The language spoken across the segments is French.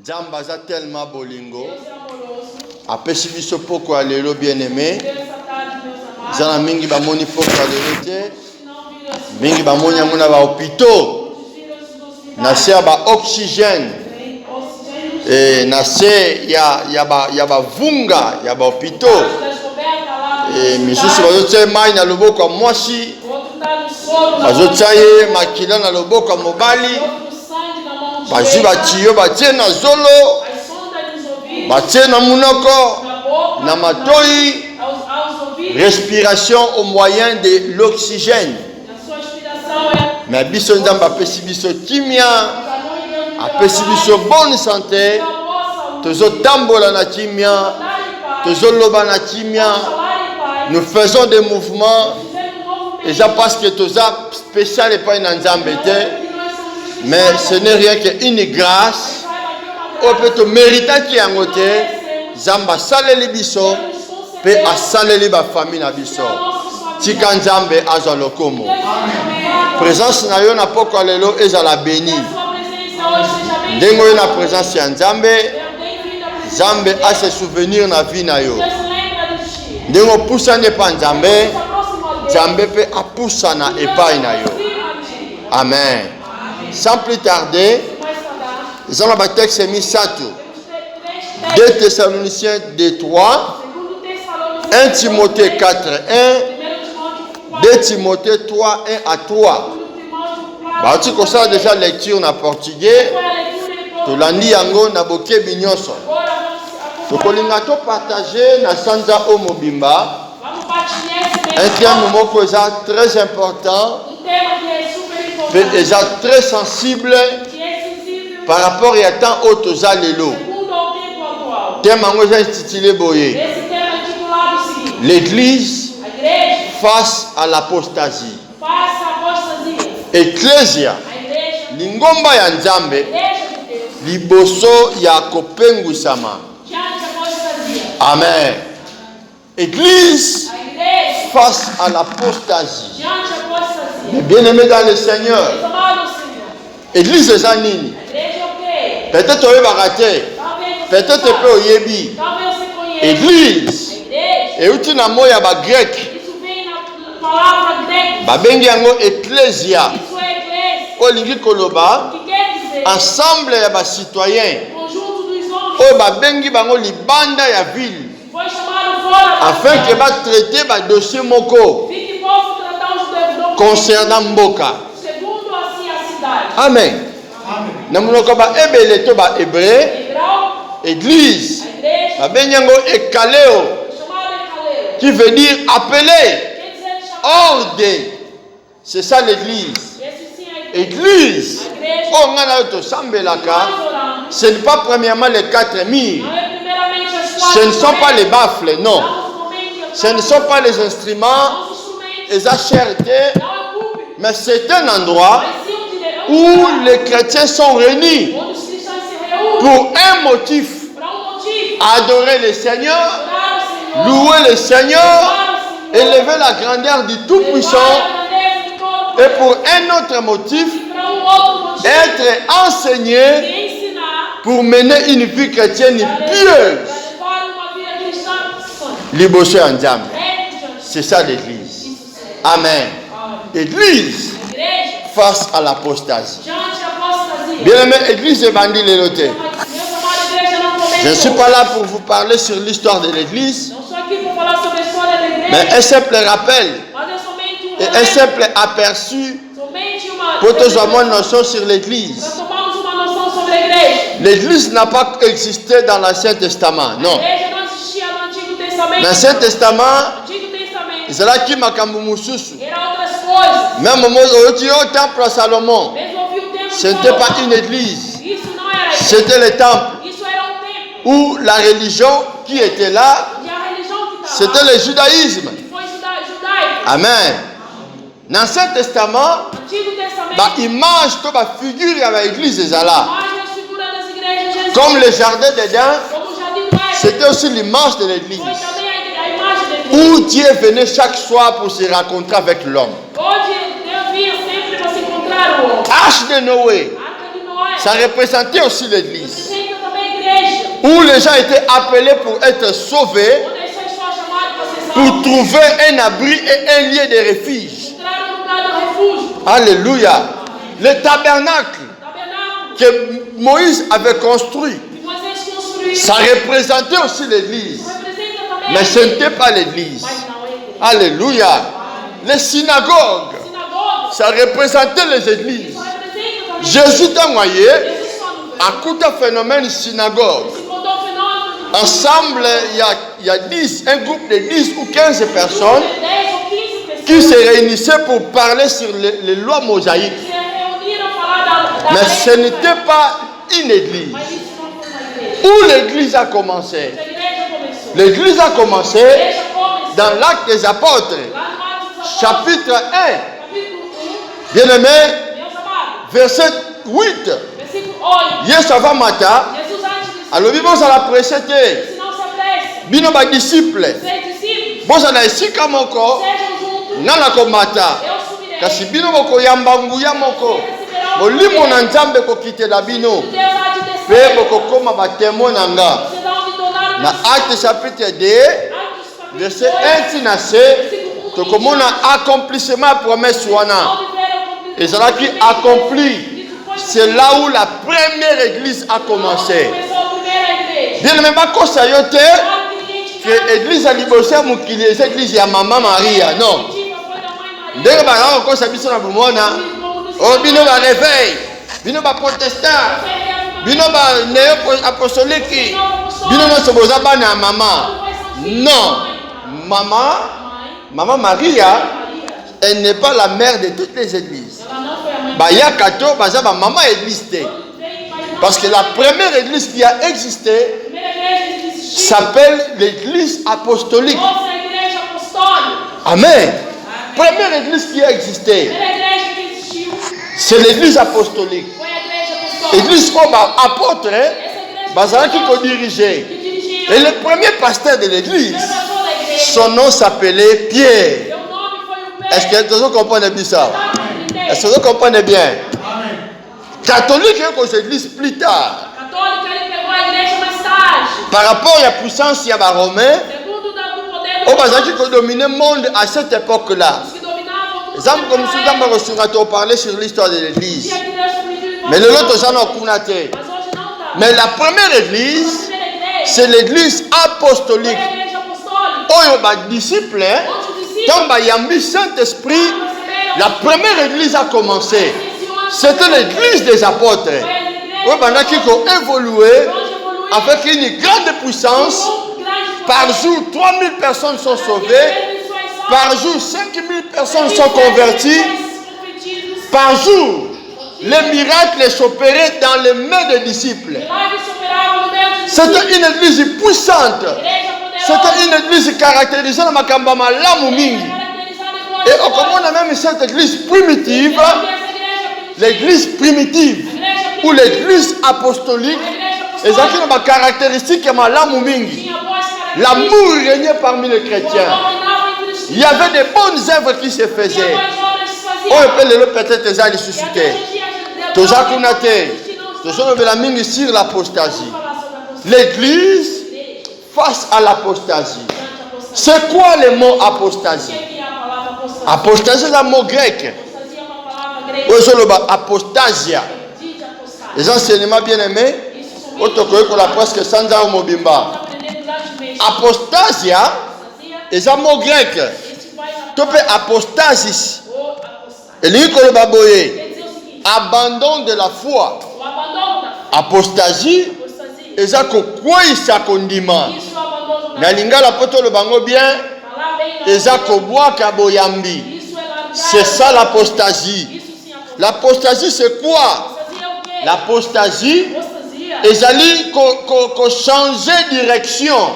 Nzamba za tellement bolingo. Apesi biso poko alelo bien-aimé. Zana mingi ba moni poko alelo te. Mingi ba moni amona ba hôpitaux. Na se ba oxygène. Et na se ya ba vunga, ya ba hôpitaux. Et misusu bazotia mai na loboko mwasi. Bazotia ye makila na loboko mobali. Bazi batiyo batie na zolo. Batie na munoko. Na matoi. Respiration au moyen de l'oxygène. Mais biso nzamba apesi biso kimia. Apesi biso bonne santé. Tozo tambola na kimia. Tozo loba na kimia. Nous faisons des mouvements. Et ça parce que toza spécial et pas une nzambete. Mais ce n'est rien qu'une grâce. On peut te mériter qui est en côté. Zamba saleli biso. Pe asaleli ba famille na biso. Tika nzambe azalokomo. Présence na yo na poko alelo ezala béni. Ndengo yo na présence ya nzambe. Nzambe a se souvenir na vie na yo. Ndengo pusane pa nzambe. Nzambe pe apusana epai na yo. Amen. Sans plus tarder, nous allons battre texte Misatu. 2 Thessaloniciens 2:3, 1 Timothée 4:1, 2 Timothée 3:1-3. Bah, tu connais déjà lecture en portugais. Tu l'as dit yango na boké binyoso. Tu connais to partager na sanza o mobimba. Un terme moko très important. Et très sensible par rapport à tant autres allélos. Thème intitulé Boye. L'église face à l'apostasie. Ecclesia. Lingomba ya nzambe. Liboso ya kopengu sama. Amen. Église face à l'apostasie. Bien-aimés dans le Seigneur, Église est Zanini. Peut-être tu vas rater. Peut-être tu peux yebi. Église. Et où tu n'as moya ba grec. Ba bengi yango ecclesia. Olingi koloba. Ensemble ya ba citoyens. O ba bengi bango libanda ya ville. Afin que ba traiter ba dossier moko. Concernant Mboka. Amen. Namunoko ba ebele to ba hébreu. Église. Ba benyango ekaleo. Qui veut dire appeler. Ordre. C'est ça l'église. Église. Oh ngana to sambelaka. Ce n'est pas premièrement les 4 murs. Ce ne sont pas les baffles, non. Ce ne sont pas les instruments. Et sa charité, mais c'est un endroit où les chrétiens sont réunis pour un motif: adorer le Seigneur, louer le Seigneur, élever la grandeur du Tout-Puissant, et pour un autre motif, être enseigné pour mener une vie chrétienne pieuse. Liboché en Nzambe. C'est ça l'église. Amen. Église face à l'apostasie. Bien-aimé, église évangile l'éloté. Je ne suis pas là pour vous parler sur l'histoire de l'église, mais un simple rappel et un simple aperçu pour que nous ayons une notion sur l'église. L'église n'a pas existé dans l'Ancien Testament, non. L'Ancien Testament, c'est là qui m'a kamumususu. Même au temple à Salomon, ce n'était pas une église, c'était le temple où la religion qui était là, c'était le judaïsme. Amen. Dans l'Ancien Testament, l'image, la figure de l'église est là. Comme le jardin d'Éden, c'était aussi l'image de l'église. Où Dieu venait chaque soir pour se rencontrer avec l'homme. Arche de Noé, ça représentait aussi l'église. où les gens étaient appelés pour être sauvés, pour trouver un abri et un lieu de refuge. Alléluia. Le tabernacle que Moïse avait construit, ça représentait aussi l'église. Mais ce n'était pas l'église. Alléluia. Les synagogues, ça représentait les églises. Jésus t'a envoyé à coup de phénomène synagogue. Ensemble, il y a 10, un groupe de 10 ou 15 personnes qui se réunissaient pour parler sur les lois mosaïques. Mais ce n'était pas une église. Où l'église a commencé? L'église a commencé dans l'Acte des Apôtres, chapitre 1. Bien-aimé, verset 8. Yesava Mata, alors bon ça la précédé. Bino ba disciple. Bon ça na esika moko. Nana ko mata. Kasi bino moko yamba nguya moko. Molimo na nzambe ko kitela bino. Pe boko koma ba témoin nanga. Na Acte chapitre 2, verset 1 tina se, to komona accomplissement promesse wana. Et cela qui accomplit. C'est là où la première église a commencé. Bien même pas qu'on s'ayote que l'église a libéré Moukili, l'église ya Maman Maria. Non. Dès que on commence à bisser dans le monde, oh bino va réveil, bino va protestant, bino va néo-apostolique, bino va se poser à maman. Non. Maman Maria, elle n'est pas la mère de toutes les églises. Baya Kato, baza ba maman existait. Parce que la première église qui a existé s'appelle l'église apostolique. Amen. Première église qui a existé, c'est l'église apostolique. L'église comme apôtre, bazara qui ko dirigeait. Et le premier pasteur de l'église, son nom s'appelait Pierre. Est-ce que vous comprenez bien ça? Est-ce que vous comprenez bien? Catholique est aux églises plus tard. Par rapport à la puissance, il y a des Romains. On va dominer le monde à cette époque-là. Comme on parlait sur l'histoire de l'église. Mais le l'autre, mais la première église, c'est l'église apostolique. Oh, les disciples, quand il y a un Saint-Esprit, la première église a commencé. C'était l'église des apôtres. Oui, pendant qu'ils ont évolué avec une grande puissance. Par jour, 3000 personnes sont sauvées. Par jour, 5000 personnes sont converties. Par jour, les miracles s'opéraient dans les mains des disciples. C'était une église puissante. C'était une église caractérisée dans Makambama Lamumingi. Et on a même cette église primitive, l'église primitive, ou l'église apostolique, et ça qui a une caractéristique de Lamumingi. L'amour régnait parmi les chrétiens. Il y avait des bonnes œuvres qui se faisaient. On peut peut-être les aller susciter. Toja Kunate, Toja Velaming sur l'apostasie. L'église face à l'apostasie. C'est quoi le mot apostasie? Apostasie, c'est un mot grec. Apostasia. Les enseignements bien aimés, on l'a presque sans un mot bimba. Apostasia est un mot grec. Tu peux apostasis. Et lui, abandon de la foi. Apostasie est un quoi il s'accondima. Nalinga la poto le bango bien. C'est ça l'apostasie. L'apostasie c'est quoi? L'apostasie est allé changer direction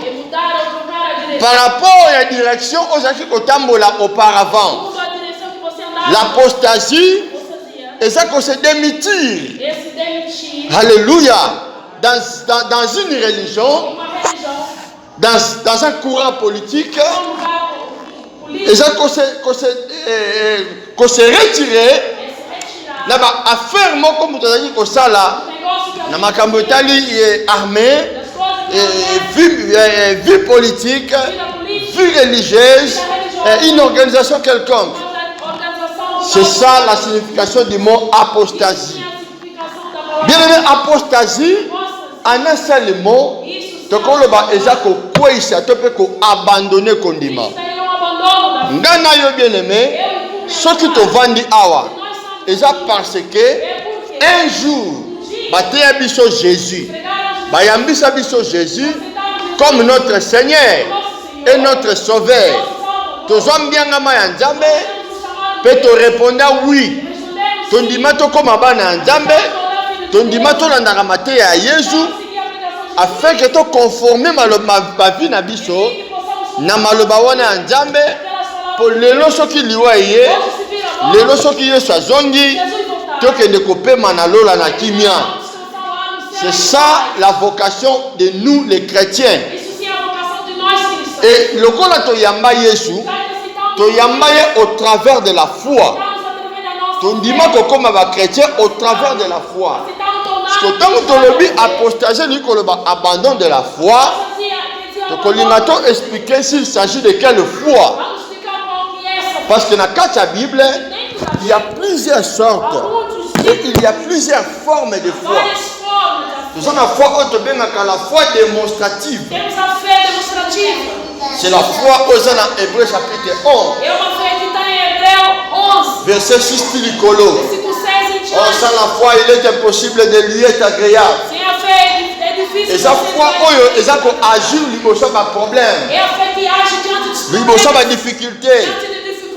par rapport à la direction aux auparavant. L'apostasie est ça qu'on se démitir. Alléluia. Dans une religion, dans un courant politique, et ça qu'on se retirer, là-bas, à faire mon comme tu as dit que ça là, dans ma cambotali est armée, vie politique, vie religieuse, une organisation quelconque. C'est ça la signification du mot apostasie. Bien aimé, apostasie, en un seul mot, tu peux abandonner Kondima. Ngana yo bien aimé, ce qui te vendit awa, c'est parce que un jour, Jésus, Jésus, comme notre Seigneur et notre Sauveur, tu peux te répondre oui. Tu dis comme abana Nzambe, tu dis à Jésus, afin que tu conformes ma vie na biso, na maloba wana Nzambe, pour les lois qui liwaye, les lois qui y sont zongi, tu que ne coupé manalola na kimia. C'est ça la vocation de nous les chrétiens. Et le kola to yamba Yesu, to yamba au travers de la foi. To ndima ko comme ba chrétien au travers de la foi. Parce que tant que tu le apostasie ni ko le abandon de la foi, to kolingato expliquer s'il s'agit de quelle foi. Parce que dans la Bible, il y a plusieurs sortes et il y a plusieurs formes de foi. Nous avons la foi la foi démonstrative. C'est la foi aux en Hébreu chapitre 11. Verset 6 Tilicolo. Sans la foi, il est impossible de lui être agréable. Et sa foi, il y a agir, il y a un problème. Il y a une difficulté.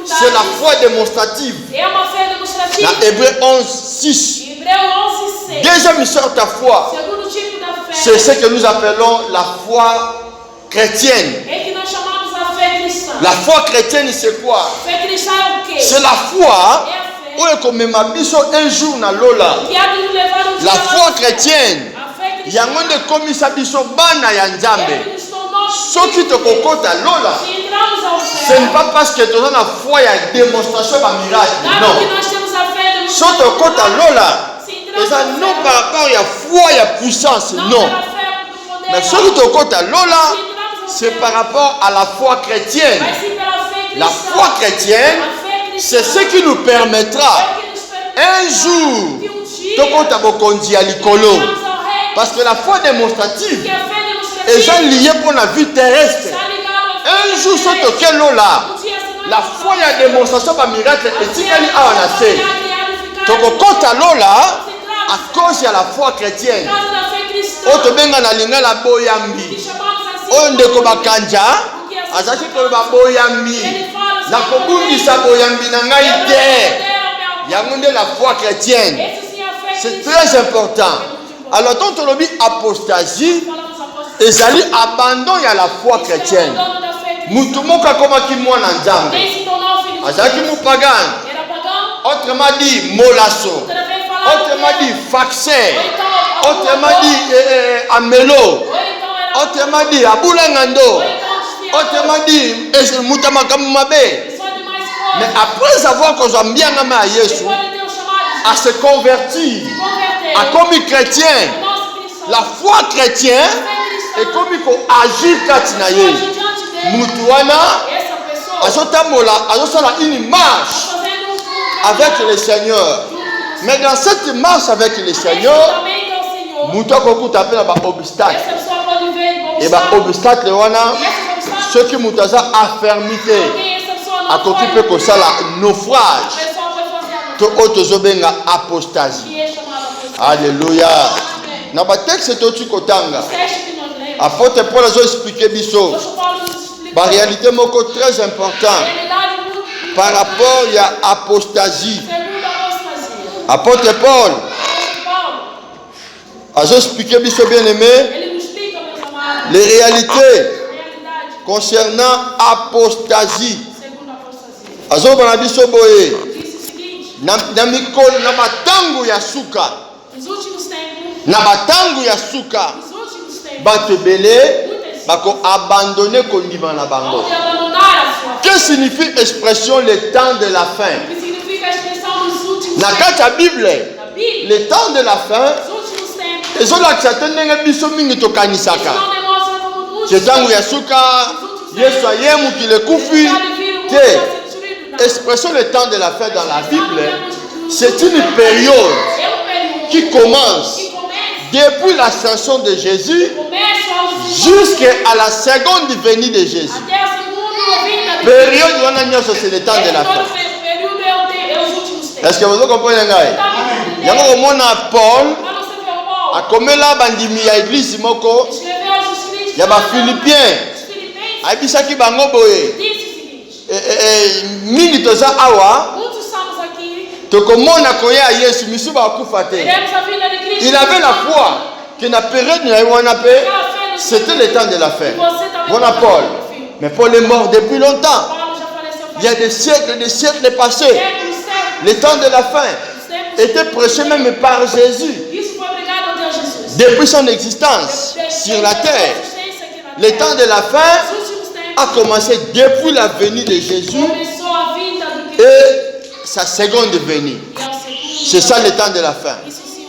C'est la foi démonstrative. Dans Hébreu 11, 6. Deuxième sorte de foi, c'est ce que nous appelons la foi chrétienne. La foi chrétienne, c'est quoi? C'est la foi où un jour na lola. La foi chrétienne, il y a un de commissaire bana ya Nzambe. Ce qui te cocote à lola, ce n'est pas parce que tu as la foi, il y a une démonstration de miracle. Non. Ce qui te cocote à lola, et ça non par rapport à la foi, il y a puissance. Non. Mais ce qui te cocote à lola, c'est par rapport à la foi chrétienne. La foi chrétienne, c'est ce qui nous permettra un jour de compter à l'icolo. Parce que la foi démonstrative est liée pour la vie terrestre. Un jour, ce que là, la foi et la démonstration par miracle est égale à un assez. Donc, quand à l'ola, à cause de la foi chrétienne, on te met dans la ligne la boyambi. On ne peut pas kanja, à ça que le boyambi. La commune sa boyambi n'a pas été. Il y a la foi chrétienne. C'est très important. Alors, quand on dit apostasie, et ça dit abandon à la foi chrétienne. Mutumoka koma ki mwana Nzambe. Azaki mu pagan. Autrement dit molasso. Autrement dit vaccin. Autrement dit amelo. Autrement dit abulangando. Autrement dit mutamakamu mabe. Mais après avoir qu'on a bien amé à Jésus, à se convertir, à comme chrétien, la foi chrétienne est comme il faut agir katinaye. Mutuana, azotala une marche avec le Seigneur. Mais dans cette marche avec le Seigneur, Mutuana t'appelle un obstacle. Et obstacle wana, ceux qui mutaza affermité, à côté peut que ça la naufrage, to otozobenga apostasie. Alléluia. Dans le texte c'est au kotanga. Apôtre Paul a expliqué biso. La réalité moko très important par rapport à apostasie. Apôtre Paul a expliqué biso bien aimé les réalités concernant apostasie. Azo bana biso boye na mikolo na batangu ya suka. Na batangu ya suka bato belé bako abandonner kondima na bango. Que signifie expression le temps de la fin? Na kata Bible, le temps de la fin, ezo la tchatendenge biso mingi to kanisaka. Chetangu Yasuka, Yesu ayemu qui le koufi. Expression le temps de la fête dans la Bible, c'est une période qui commence depuis l'ascension de Jésus jusqu'à la seconde venue de Jésus. Période où on a mis c'est le temps de la fête. Est-ce que vous comprenez? Il y a un moment Paul a comme là bandimi à l'église moko. Il y a des Philippiens. Aibisaki bango boye. Mingi toza awa. Tokomona koya Yesu misuba akufate. Il avait la foi que la période c'était le temps de la fête. Voilà Paul. Mais Paul est mort depuis longtemps. Il y a des siècles passés. Le temps de la fin était prêché même par Jésus. Depuis son existence sur la terre. Le temps de la fin a commencé depuis la venue de Jésus et sa seconde venue. C'est ça le temps de la fin.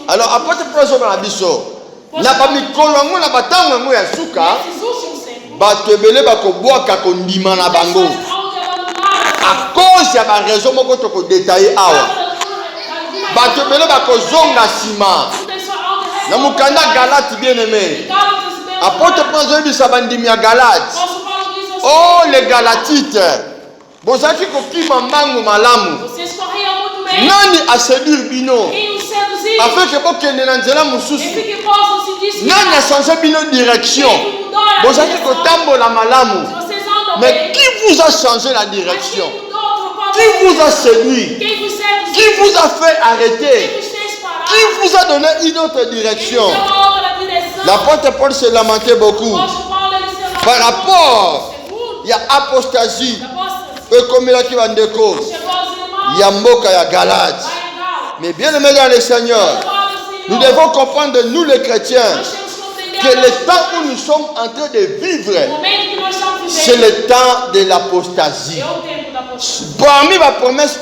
Alors, apôtre François Banabiso, n'a pas mis kolongo na batango ya suka, batebele bakobwaka kondima na bango. À cause ya ba raison moko toko détailler awa. Batebele bakozonga sima. Na mukanda Galate bien-aimé. Apôtre François bisa bandimi ya Galate. Oh les Galatites. Bozaki kokima mangu malamu. Nani a séduire bino? Afin que bokende na nzela mususu. Nani a changé bino direction? Bozaki kotambola malamu. Mais qui vous a changé la direction? Qui vous a séduit? Qui vous a fait arrêter? Qui vous a donné une autre direction? L'apôtre Paul se lamentait beaucoup par rapport il y a apostasie. Et comme il a qui va en déco, il y a Mboka, il y a Galate. Mais bien aimés dans le Seigneur, nous devons comprendre, nous les chrétiens, que le temps où nous sommes en train de vivre, c'est le temps de l'apostasie. Parmi ma promesse,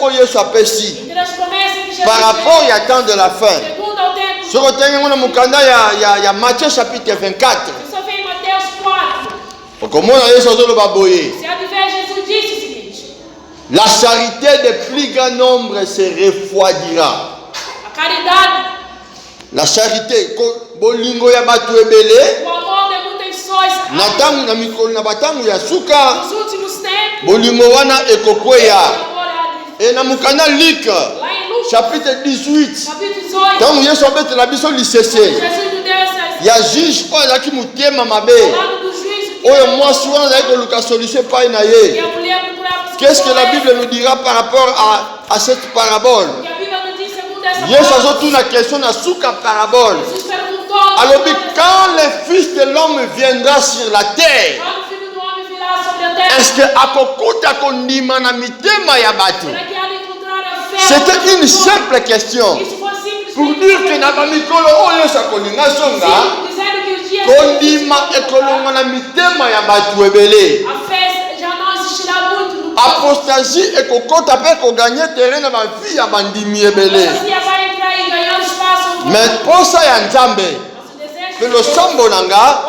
par rapport au temps de la fin, sur le temps, il y a Matthieu chapitre 24. La charité de plus grand nombre se refroidira. La charité, bolingo ya batu ebele, natangu na mikolo na batangu ya suka, bolingo wana ekokweya. Et na mukana Luc, chapitre 18, tangu Yesu abete la biso lisese, ya juge oyo azaki mutema mabe, oyo mwasi wana azaki koluka solution epai na ye. Qu'est-ce que la Bible nous dira par rapport à cette parabole? Yesu azotu na question na suka parabole. Alors quand le Fils de l'homme viendra sur la terre, est-ce que akokuta kondima na mitema ya batu? C'était une simple question pour dire que na mikolo oyo sa kolinga songa kondima ekolonga na mitema ya batu ebele. Apostasie et kokota pe ko gagner terrain na ba vie ya bandimi ebele. Mais pour ça ya nzambe que le sambo nanga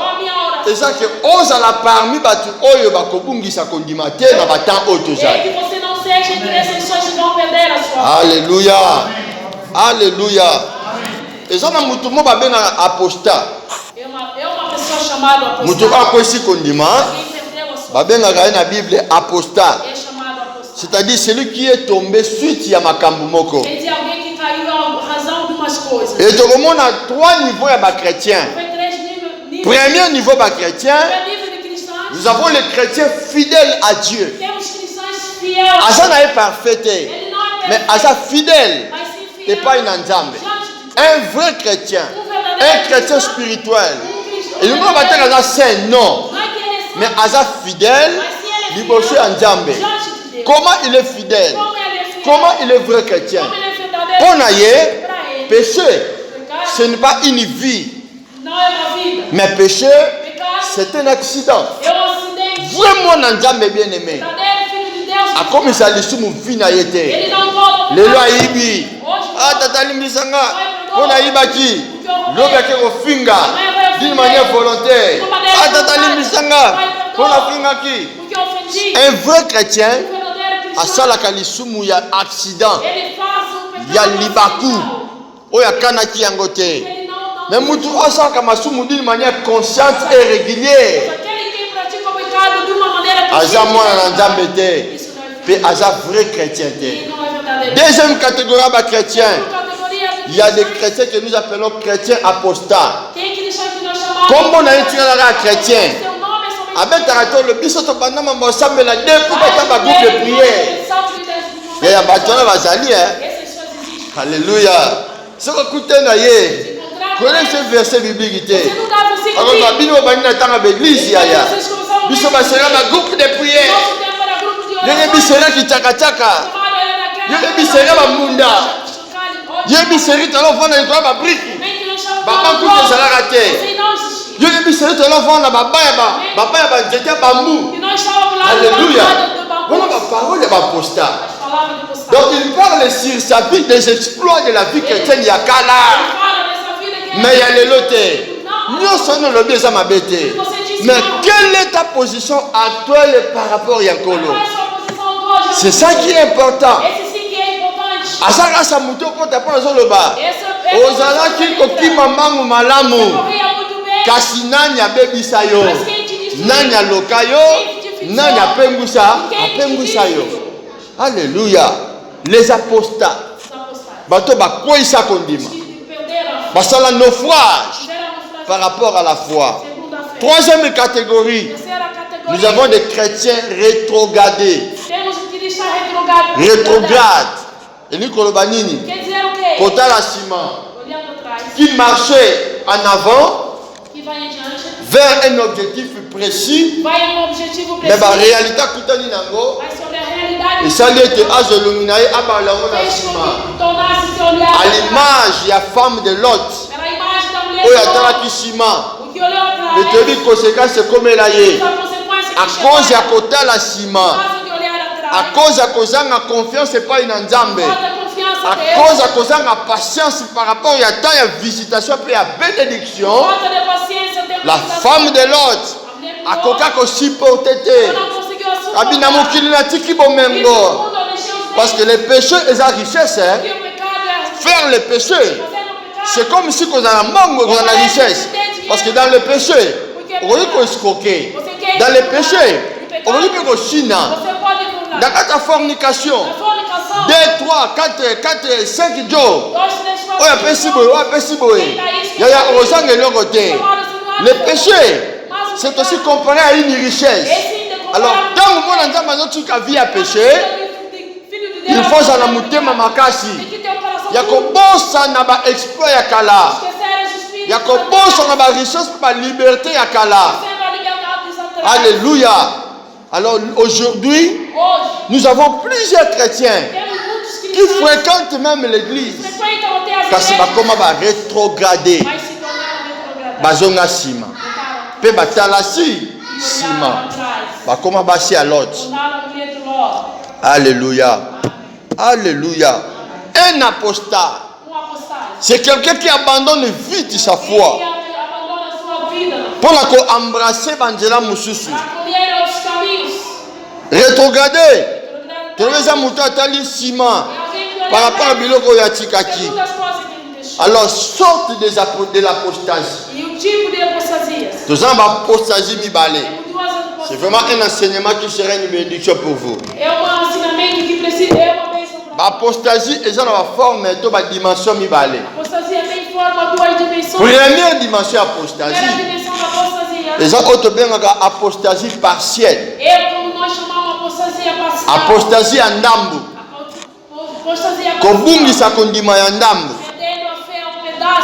eza que oza la parmi batu oyo bakobungisa kondima te na batan otozali. Alléluia. Alléluia. Eza na mutu mo babenga apostat. Mutu akosi kondima babenga ga na Bible apostat. C'est-à-dire celui qui est tombé suite ya makambo moko. Et tout le monde a trois niveaux à chrétiens. Premier niveau bas chrétien, nous avons les chrétiens fidèles à Dieu. Asa n'est parfait, mais Asa fidèle et pas une ensemble. Un vrai chrétien, un chrétien spirituel. Et nous ne pouvons pas dire Asa saint, non. Mais Asa fidèle, il bosse ensemble. Comment il est fidèle? Comment il est vrai chrétien? On a eu péché, ce n'est pas une vie. Mais péché, c'est un accident. Vraiment, Nandjambe bien aimé. A comme ça, les sous vina yete. Les lois ibi. Ah, tatali misanga. On a ibaki. L'obéké au finga. D'une manière volontaire. Ah, Un vrai chrétien a salaka lisumu ya accident ya libaku oya kanaki yango te. Mais mutu osaka masumu d'une manière consciente et régulière. Aza mwana na nzambe te, pe aza vrai chrétien te. Deuxième catégorie de chrétiens, il y a des chrétiens que nous appelons chrétiens apostats. Comme on a été un chrétien, avec Tarato, le bisoto banama mosame la deux pour battre ma groupe de prière. Il y a bâtiment bazali, alléluia. Ce que écoutez naïe, connaissez ce verset biblique. Alors la Bible va venir dans l'église, ya. Biso basera ma groupe de prière. Yeye bisera ki chaka chaka. Yeye bisera ba munda. Yeye bisera talo fona iko ba briki. Ba banku de sala raté. Yeye bisera talo fona ba ba nzete bambu. Alléluia. Voilà ma parole de l'apostat. Donc il parle sur sa vie des exploits de la vie chrétienne yakala. Mais il y a les lotés. Nous sommes le bien à ma bête. Mais quelle est ta position actuelle par rapport à Yankolo? C'est ça qui est important. Asaka samuto kota pona zo loba. Ozala ki koki mamangu malamu. Kasi nani abebisa yo? Nani aloka yo? Nani apengusa yo? Alléluia. Les apostats. Bato bakoisa kondima. Basala naufrage par rapport à la foi. Troisième catégorie, nous avons des chrétiens rétrogradés. Rétrogrades. Et nous, Kolobanini, Kotala Sima, qui marchaient en avant vers un objectif précis, mais la réalité, et ça était à l'image, il y a femme de Lot. Il y a et te dis conséquence c'est comme elle a à cause de côté la ciment, à cause de cause de confiance c'est pas une enjambe, à cause de cause de patience par rapport à ta visitation puis à bénédiction, la femme de l'autre à coca ko supporter abina mokili na tiki bomengo parce que les péchés et la richesse faire les péchés c'est comme si qu'on a la manque qu'on a la richesse. Parce que dans le péché, on peut escroquer. Dans le péché, on peut chiner. Dans la fornication, 2, 3, 4, 5 jours. Le péché, c'est aussi comparé à une richesse. Alors, dans le monde, on a vie à pécher. Il faut s'en amouter ma makasi. Il y a comme bon ça n'a pas exploit à Kala. Il y a comme bon ça n'a pas richesse pour la liberté à Kala. Alléluia. Alors aujourd'hui, nous avons plusieurs chrétiens qui fréquentent même l'église. Parce que comment va rétrograder. Bazonga sima. Pe batalasi sima. Ba comment basi à l'autre. Alléluia. Alléluia. Un apostat, c'est quelqu'un qui abandonne vite sa foi pour embrasser Banjela Moussousou. Rétrograder, par rapport à Biloko Yatikaki. Alors, sorte de l'apostasie. C'est vraiment un enseignement qui serait une bénédiction pour vous. L'apostasie est dans la forme de la dimension mibale. Première dimension apostasie. Les gens ont bien apostasie partielle. Apostasie en ndambu. Kobungi sa kondima ya ndambu.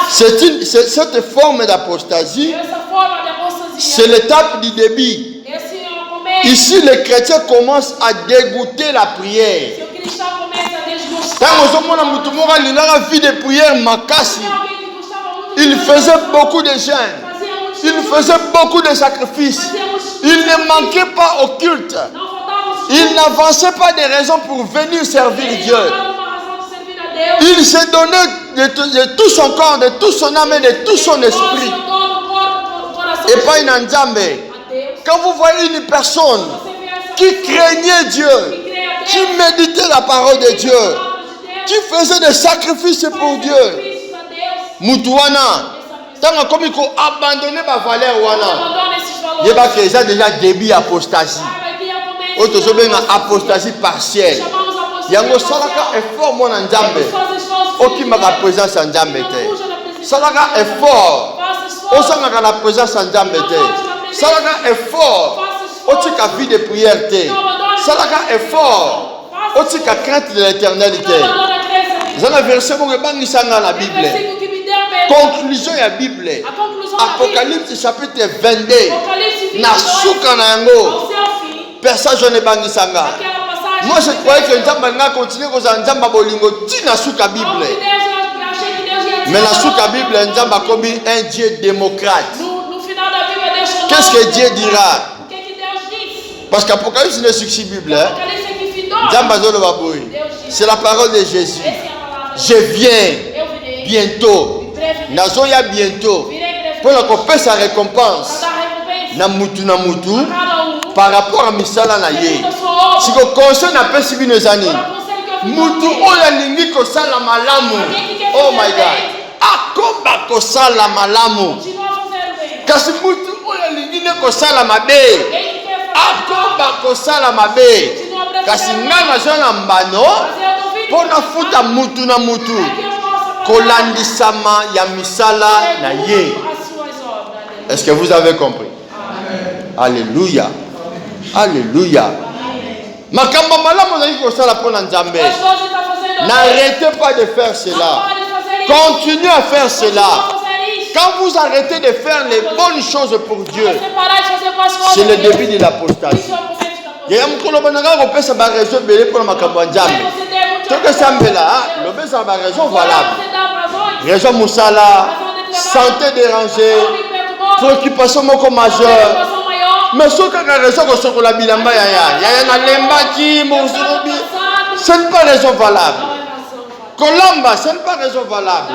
Cette forme d'apostasie, c'est l'étape du début. Ici, les chrétiens commencent à dégoûter la prière. Il faisait beaucoup de jeûnes. Il faisait beaucoup de sacrifices. Il ne manquait pas au culte. Il n'avançait pas des raisons pour venir servir Dieu. Il s'est donné de tout son corps, de tout son âme et de tout son esprit. Et pas une Nzambe. Quand vous voyez une personne qui craignait Dieu, qui méditait la parole de Dieu, qui faisait des sacrifices pour Dieu, Moutouana, tant comme il faut abandonner ma valeur, il y a déjà début apostasie. Autre chose, apostasie partielle. Il y a un salaka effort, mon Nzambe. Aucun ma présence en Nzambe. Salaka effort. Au sein de la présence en Nzambe. Salaka effort. Au-dessus de la vie de prière. Salaka effort. Au-dessus de la crainte de l'éternalité. C'est un verset où il y a la Bible. Conclusion de la Bible. Apocalypse chapitre 22. Nasuka nango. Personne ne bangisanga. Moi je croyais que Nzamba continue à Nzamba bolingo tina suka Bible. Mais la suka Bible Nzamba comme un Dieu démocrate. Qu'est-ce que Dieu dira? Parce qu'Apocalypse ne succès Bible. Nzamba zolo baboy. C'est la parole de Jésus. Je viens bientôt. Nazoya bientôt. Pour qu'on paie sa récompense. Na mutu par rapport à misala na ye. Si ko conseil na pesi bino zani. Mutu oya lingi ko sala malamu. Oh my God. Akomba ko sala malamu. Kasi mutu oya lingi ne ko sala mabe. Akomba ko sala mabe. Kasi ngana zona mbano pona futa mutu na mutu. Kolandisama ya misala na ye. Est-ce que vous avez compris? Alléluia. Alléluia. Makamba malamu na yiko sala pona Nzambe. N'arrêtez pas de faire cela. Continuez à faire cela. Quand vous arrêtez de faire les bonnes choses pour Dieu, c'est le début de l'apostasie. Il y a un peu de pesa ba raison belé pour makambo Nzambe. Tout que ça me là, le pesa ba raison valable. Raison musala, santé dérangée, préoccupation moko majeure. Mais ce que la raison que ce la bilamba ya na lembaki mozubi, ce n'est pas raison valable. Kolamba, ce n'est pas raison valable.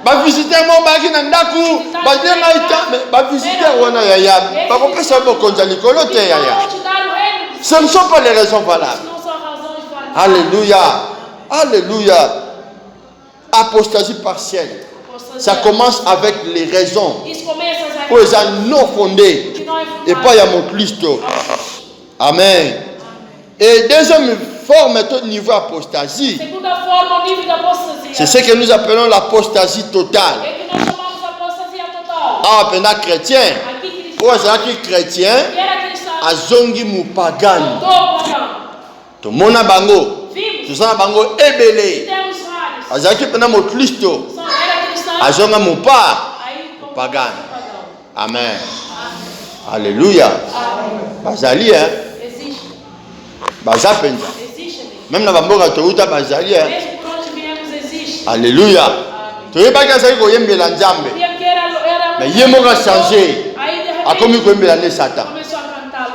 Ba visiter mon baki na ndaku, ba denga ita, ba visiter wana ya, ba ko pesa bo konjali kolote ya. Ce ne sont pas les raisons valables. Alléluia. Alléluia. Apostasie partielle. Ça commence avec les raisons. Pour les non fondées. Et pas y a mon Christo. Amen. Et deuxième forme de niveau apostasie. C'est ce que nous appelons l'apostasie totale. Ah, pendant chrétien. Pour les chrétiens, azongi mupagani. To mona bango. To sana bango ebele. Azaki pendant mon Christo. Azonga mupa pagani. Amen. Alléluia. Bazali hein. Bazapenza. Même na bamboka touta bazali hein. Alléluia. Tu es pas qu'à ko yembela Nzambe. Mais yemoka changer. Akomi ko yembela ne Satan.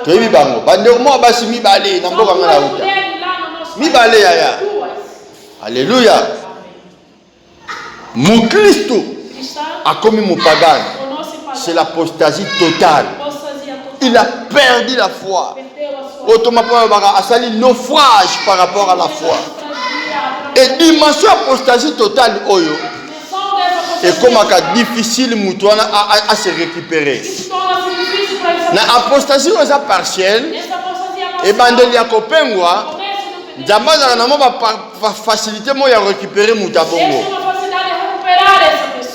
Tu es bango. Bande mo basi mibale na mboka ngala uta. Mibale ya. Alléluia. Mon Christ a commis mon pagan. C'est l'apostasie totale. Il a perdu la foi. Automatiquement, il a un naufrage par rapport à la foi. Et dimension apostasie totale, c'est comme difficile à se récupérer. La apostasie partielle, et bandeli ya kopengwa, Nzamba na facilité moi à récupérer mutabongo.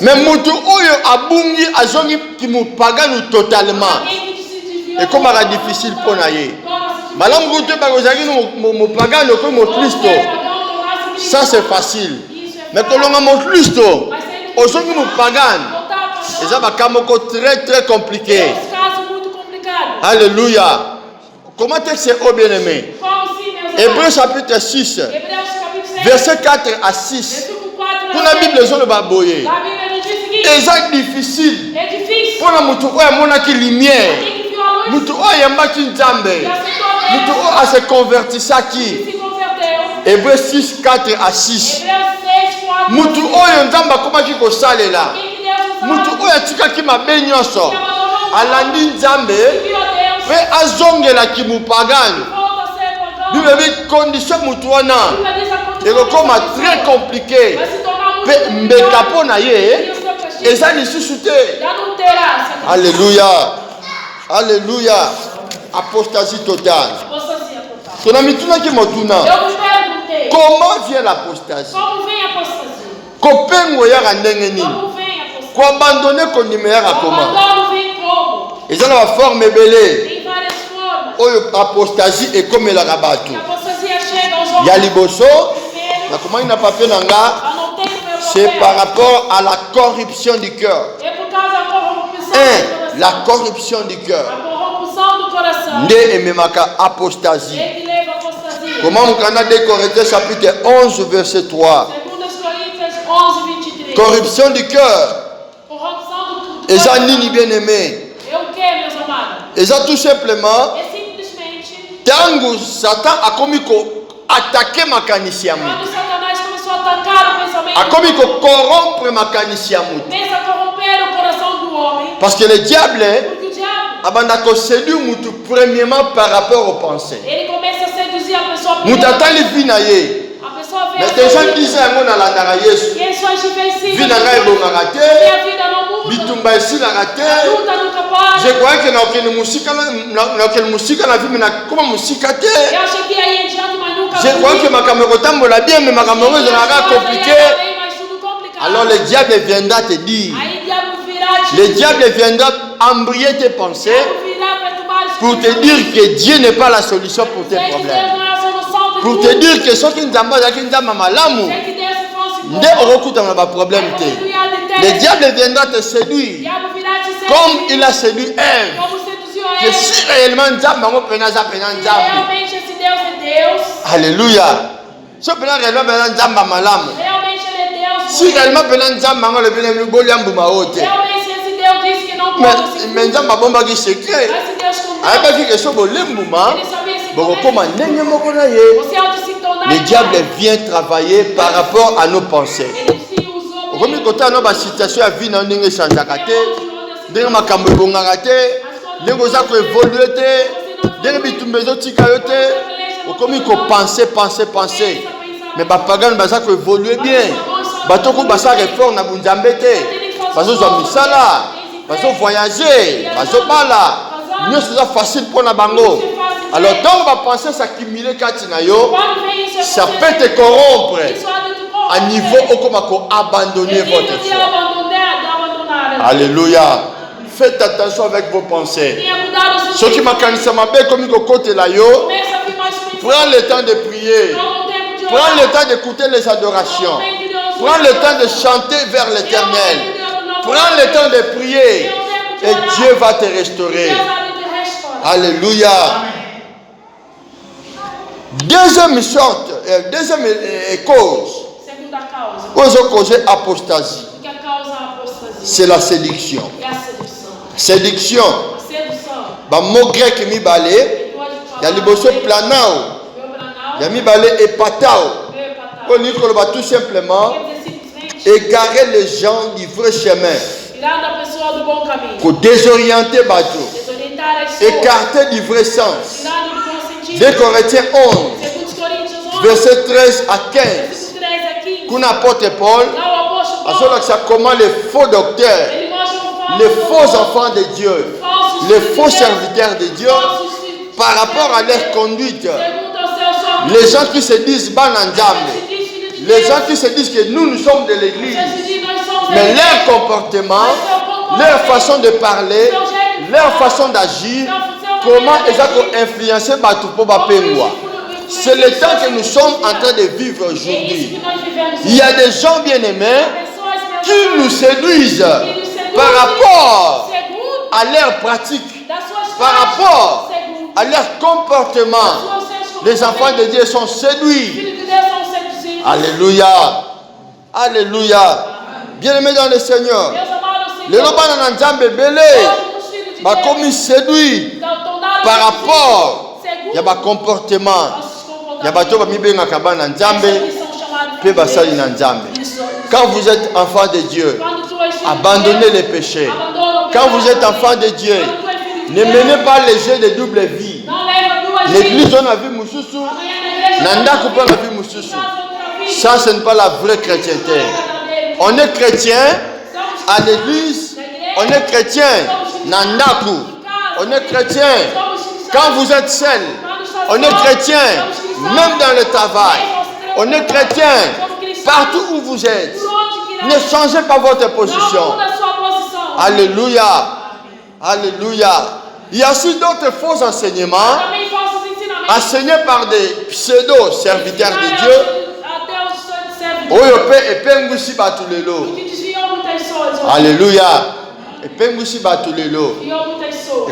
Mais mutu oyo abungi azongi ki mupagano totalement. Et comme c'est difficile pour naye. Malam goute ba kozaki mupagano ko mo Kristo. Ça c'est facile. Mais kolonga mo Kristo, ozongi mupagano. Et ça va kamoko très compliqué. Alléluia. Comment c'est au bien-aimé? Hébreux chapitre 6, verset 4 à 6. Pour la Bible, les gens ne vont pas boyer. C'est difficile. Pour la mutu oya mona ki lumière. Mutu oya mbaki Nzambe. Mutu oya se convertissa ki. Hébreux 6, 4 à 6. Mutu oya Nzamba komaki ko salela. Mutu oya tika ki mabe nyonso. alandi nzambe pe azongela kimupagani bible condition mutu wana ekokoma très compliqué pe mbeka pona ye eza lisusu te. Alléluia, alléluia. Apostasie totale. Ton ami tuna ki motuna. Comment vient l'apostasie? Kopengo ya ndenge nini? Ko abandonner ko numéro comment? Et ça la forme belé. Oyo apostasie est comme la rabato. Ya liboso, na comment il n'a pas fait nanga? C'est par rapport à la corruption du cœur. La corruption du cœur. Nde ememaka apostasie. Comment on a 2 Corinthiens chapitre 11 verset 3. Corruption du cœur. Et ça nini bien aimé. Et ça tout simplement. Tango Satan a commis attaquer ma kanisiamu. A commis corrompre ma kanisiamu. Parce que le diable abandako séduire mutu premièrement par rapport aux pensées. Mutatali vinaye. Mais des gens disent à mon ala Yesu. Vina ngai bongaka te. Bitumba esi na te. Je crois que na aucune musique na vie na comme musique te. Je crois que ma caméra tambola bien mais ma caméra est compliqué. Alors le diable viendra te dire. Le diable viendra embrayer tes pensées pour te dire que Dieu n'est pas la solution pour tes problèmes. Pour te dire que ce qui nous a malamu, le diable viendra te séduire comme il a séduit Ève. Que si réellement alléluia. Si réellement malamu. Si réellement mais nzamba bomba ki secret ayeba ki que so bolembuma bokoma ndenge moko na ye. Le diable vient travailler par rapport à nos pensées. Okomi kota no ba situation ya vie na ndenge chanjaka te ndenge makambo ebongaka te ndenge oza ko évoluer te ndenge bitumba ezotika yo te. Okomi ko penser mais bapagani baza ko évoluer bien batoko basa réforme na bunzambe te bazozwa misala bazo voyager, bazo bala. Mieux c'est facile pour la bango. Alors tant on va penser s'accumuler katina yo, ça peut te corrompre. À niveau où comment abandonner votre foi. Alléluia. Faites attention avec vos pensées. Ceux qui m'accusent ma belle comme côté là yo, prends le temps de prier. Prends le temps d'écouter les adorations. Prends le temps de chanter vers l'Éternel. Prends le temps de prier et Dieu va te restaurer. Alléluia. Deuxième sorte, deuxième cause. Cause apostasie. C'est la séduction. Séduction. Ba mot grec mi balé. Ya liboso planao. Ya mi balé epatao. On dit que va tout simplement égarer les gens du vrai chemin. Pour désorienter bateau. Écarter du vrai sens. 2 Corinthiens 11, verset 13 à 15. Qu'on apporte Paul, à comment les faux docteurs, les faux enfants de Dieu, les faux serviteurs de Dieu, par rapport à leur conduite, les gens qui se disent banandjambe, les gens qui se disent que nous sommes de l'église, mais leur comportement, leur façon de parler, leur façon d'agir, comment ils ont influencé Batoupo Bapengwa. C'est le temps que nous sommes en train de vivre aujourd'hui. Il y a des gens bien-aimés qui nous séduisent par rapport à leur pratique, par rapport à leur comportement. Les enfants de Dieu sont séduits. Alléluia. Alléluia. Bien-aimés dans le Seigneur. Les gens qui sont séduits par rapport à leur quand Quand vous êtes enfant de Dieu, abandonnez les péchés. Quand vous êtes enfant de Dieu, ne menez pas les jeux de double vie. L'église, on a vu Moussousou. Nanda coupe la vie Moussousou. Ça, ce n'est pas la vraie chrétienté. On est chrétien à l'église. On est chrétien. Nandaku. On est chrétien. Quand vous êtes seul, on est chrétien. Même dans le travail. On est chrétien. Partout où vous êtes. Ne changez pas votre position. Alléluia. Alléluia. Il y a aussi d'autres faux enseignements enseignés par des pseudo-serviteurs de Dieu. Alléluia. Et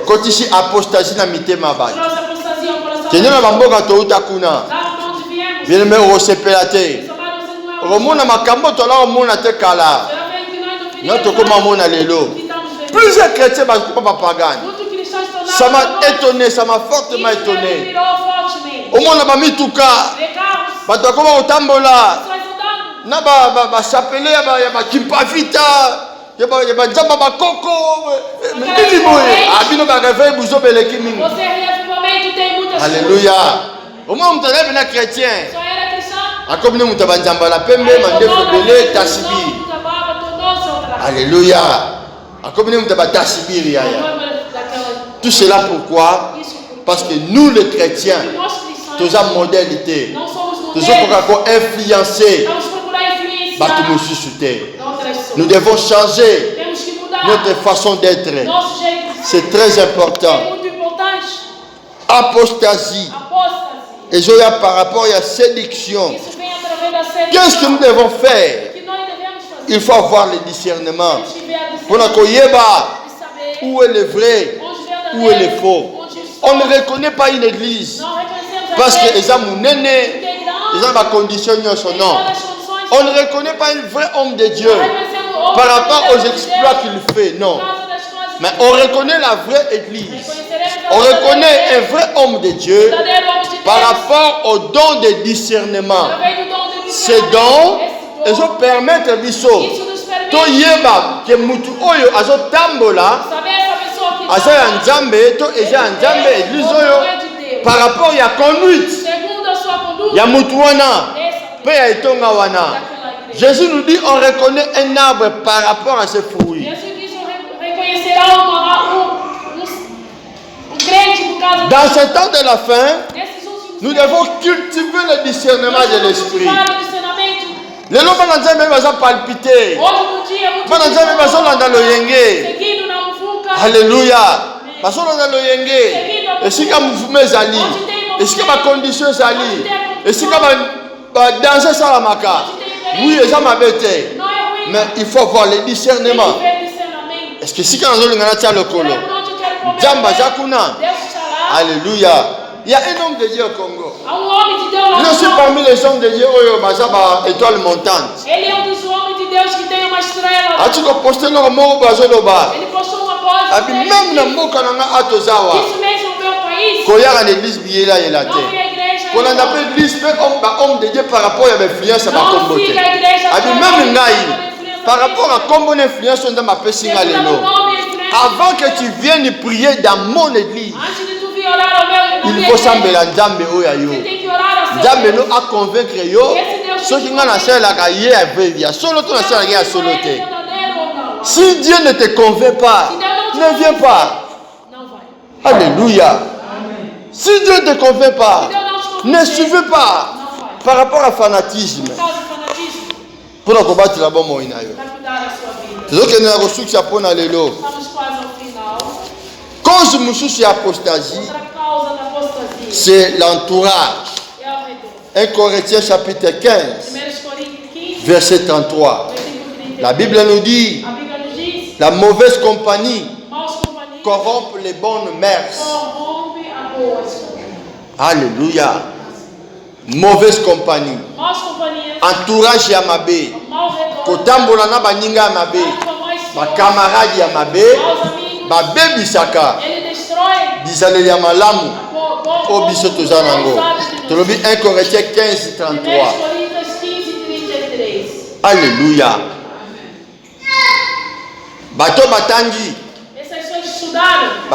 quand ici apostasie na mitema ba. Tenez na mboka to utakuna. Bien me osepelate. Romona makambo to la omona te kala. Notre comment mona lelo. Plusieurs chrétiens ba pas pagan. Ça m'a étonné, ça m'a fortement étonné. Au monde n'a pas mis tout cas. Bah toi comment au tambola. Na ba chapelé ba kimpavita. Ya ba jamba ba koko. Ndili boye. Abino ba réveil buzo beleki mingi. Alléluia. Au moins on est bien chrétien. A comme nous mutaba jamba la pembe mande febele tasibi. Alléluia. A comme nous mutaba tasibi ya. Tout cela pourquoi? Parce que nous les chrétiens, tous en modalité, tous en influencés, nous devons changer notre façon d'être. C'est très important. Apostasie. Et je y a par rapport à la séduction. Qu'est-ce que nous devons faire? Il faut avoir le discernement. Pour la où est le vrai? Où est le faux? On ne reconnaît pas une église parce que les hommes nénés, ils ont ma condition son nom. On ne reconnaît pas un vrai homme de Dieu par rapport aux exploits qu'il fait, non. Mais on reconnaît la vraie église. On reconnaît un vrai homme de Dieu par rapport au don de discernement. Ces dons, ils vont permettre à Bisso, Toyeba, que Mutu Oyo, Azo Tambola, par rapport à la conduite, il y a Mutuana, Jésus nous dit on reconnaît un arbre par rapport à ses fruits. Dans ce temps de la fin, nous devons cultiver le discernement de l'esprit. Les gens vont palpiter. Alléluia. Parce qu'on a le yenge. Et si comme vous zali, et si comme condition zali, et si comme danser sans la maca. Oui, les gens m'abattaient. Mais il faut voir le discernement. Est-ce que si quand on a le colo, Djamba Jakuna. Alléluia. Il y a un homme de Dieu au Congo. Je suis parmi les hommes de Dieu au Mazaba étoile montante. As-tu posté le mot Bazoloba? Même dans mon cananga Atozawa. Koya en église biela et la terre. Qu'on a appelé l'église homme de Dieu par rapport à l'influence à ma communauté. Même par rapport à combien d'influence on a ma pessinga lelo. Avant que tu viennes prier dans mon église, il faut sembler la Djambe Oyayo. Djambe nous a convaincre yo. Ceux qui ont la salle la gaillée à Bévia. Solo ton la salle à soloté. Si Dieu ne te convainc pas, ne viens pas. Alléluia. Si Dieu ne te convainc pas, ne suivez pas. Par rapport à fanatisme. Pour nous combattre la bonne moïna. C'est ce que nous avons reçu pour nous aller là. Cause de apostasie, c'est l'entourage. 1 Corinthiens chapitre 15, verset 33. La Bible nous dit, la mauvaise compagnie corrompt les bonnes mœurs. Alléluia. Mauvaise compagnie. Entourage Yamabé. Kotambola na baninga Yamabé. Ma camarade Yamabé. Ma baby Saka. Bizaleli ya malamu. Obiso tozanango. Tolobi 1 Corinthiens 15, 33. Alléluia. Bato batangi.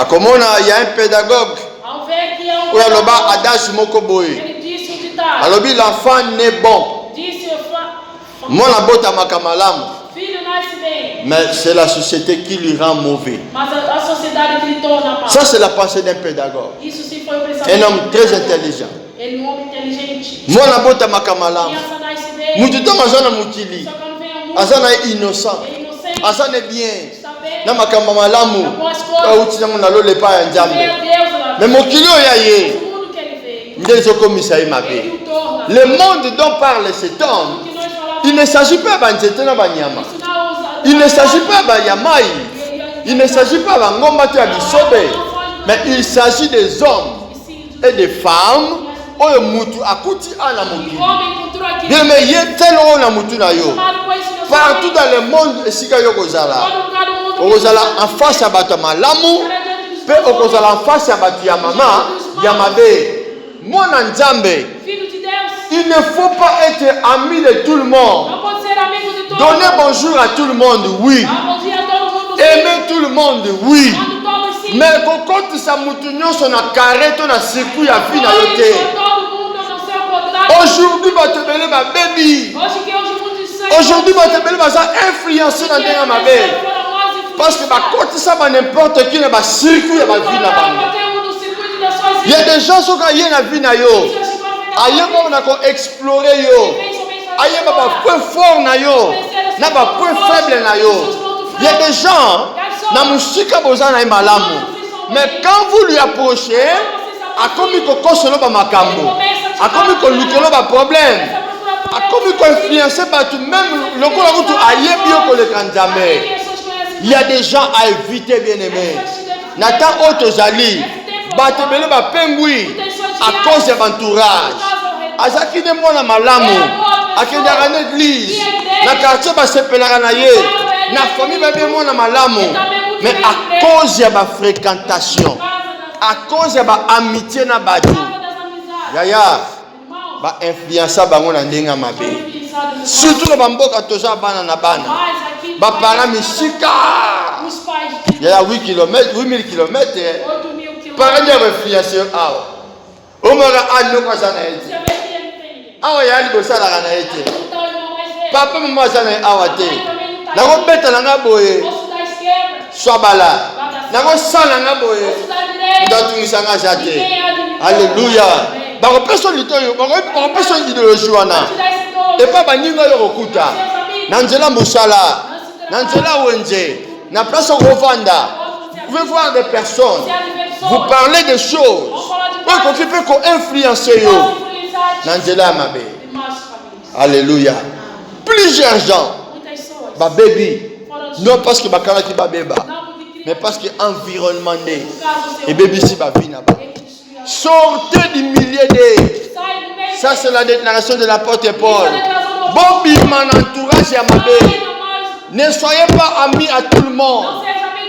Comme il y a un pédagogue. Ou alors adage moko boye. Alors l'enfant n'est bon. Mon abota makamalam. Mais c'est la société qui lui rend mauvais. Ça c'est la pensée d'un pédagogue. Un homme très intelligent. Mon abota makamalam. Mututo mazana mutili. Azana innocent. Azana bien. Na makamba malamu. Auti na nalo le pa nzambe. Mais mokili oyaye. Ndezo komisa mabe. Le monde dont parle cet homme, il ne s'agit pas banzete na banyama. Il ne s'agit pas bayamai. Il ne s'agit pas bangomba tu abisobe. Mais il s'agit des hommes et des femmes. Oyo mutu akuti ala mokili. Bien mais yetel o na mutu na yo. Partout dans le monde esika yo kozala. Okozala en face ya bato malamu, pe okozala en face ya bato ya mama, ya mabe. Mwana nzambe. Il ne faut pas être ami de tout le monde. Donner bonjour à tout le monde, oui. Aimer tout le monde, oui. Mais quand ça moutonio son a carré ton a circuit à vie na yote. Aujourd'hui va te mêler ma baby. Aujourd'hui va te mêler ma ça influencer dans ta ma belle. Parce que bah quand ça va n'importe qui na ba circuit va vie na ba. Il y a des gens qui ont na vie na yo. Ailleurs on a qu'on explorer yo. Ailleurs ba point fort na yo. Na ba point faible na yo. Il y a des gens na musika bozana malamu. Mais quand vous lui approchez, a comme ko solo ba makambo. A comme ko lutelo ba problème. A comme ko influencer ba tout même le ko la route ayebi ko le kanzamé. Il y a des gens à éviter, bien aimé. Nathan Otozali, Batebele ba pengui à cause de l'entourage. Azaki de moi na malamu, à qui dans l'église, na quartier ba sepelaka na ye, na famille ba bien moi na malamu, mais à cause de la fréquentation, à cause de la amitié na batu. Yaya, ba influencer bango na ndenga mabe. Surtout le bamboka toza bana na bana. Ba para misika. Il y a 8 km, 8000 km. Para dia influencer awa. Omara ando kwa sana ete. Awa ya li bosala kana ete. Papa mama sana awa te. Na ko beta na ngaboye. Swabala. Na ko sana ngaboye. Ndatungisa nga jate. Alléluia. Ba ko personne litoyo, ba ko personne idéologie wana. Et pas baninga yo kokuta. Na nzela musala. Na nzela wenze. Na place revanda. Vous pouvez voir des personnes. Vous parlez des choses. Pour qu'on peut influencer yo. Na nzela mabe. Alléluia. Plusieurs gens. Ba baby. Non parce que bakala ki ba beba. Mais parce que environnement né. Et baby si ba vina ba. Sortez du milieu des. Ça c'est la déclaration de l'apôtre Paul. Bon mon entourage à ma belle. Ne soyez pas amis à tout le monde.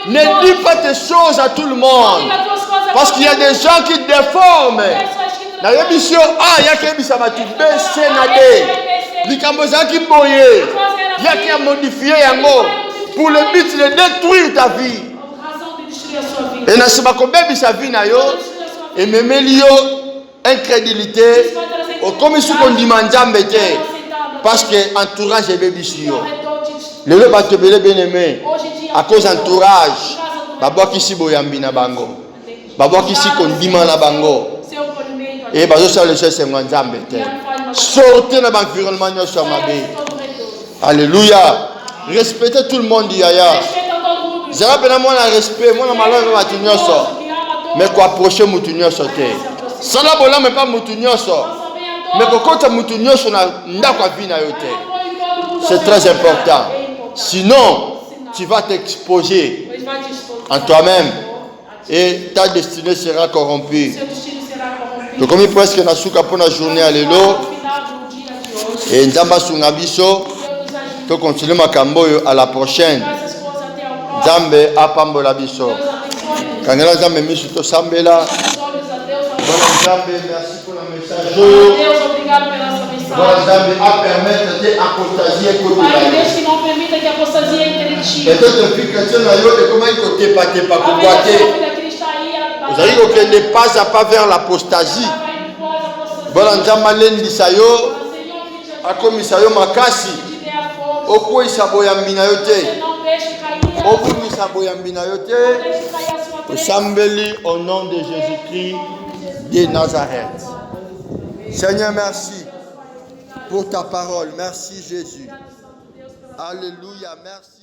Ne dites pas des choses à tout le monde. Parce qu'il y a des gens qui déforment. Dans l'émission A, il y a qui ça va tout baisser. Il y a qui a modifié yango pour le but de détruire ta vie. Et na se bakobe sa vie na yo et même lio incrédulité au comme si on demande jamais parce que entourage est bébé sur le le ba te belé bien aimé à cause entourage babo ki si boyambi na bango babo ki si kondima na bango et bazo ça le cherche nzambe te sortez dans l'environnement de sur ma bé. Alléluia. Respectez tout le monde yaya. Zara bena moi na respect moi na malheur ba tunyoso mais ko approcher mutu nyoso te. Sala bola mais pas mutu nyoso. Mais kokota mutu nyoso na ndako vie na yo te. C'est très important. Sinon, tu vas t'exposer en toi-même et ta destinée sera corrompue. Donc comme il presque na suka pour la journée à l'élo et nzamba sunga biso to continuer makambo à la prochaine. Nzambe apambola biso. Kangela nzambe misu to sambela. Bon nzambe merci pour le message. Voilà, Nzambe a permettre de apostasie côté Pai, Deus que não permita que a apostasia entre em ti. et toi tu fais chrétien na yo et comment il côté pas A boiter. vida cristã aí, Vous avez que ne pas à pas vers l'apostasie. Voilà, Nzambe alendisa yo akomisa yo makasi okwisa boyambi na yo te obungisa boyambi na yo te osambeli au nom de Jésus-Christ de Nazareth. Seigneur, merci pour ta parole. Merci Jésus. Alléluia, merci.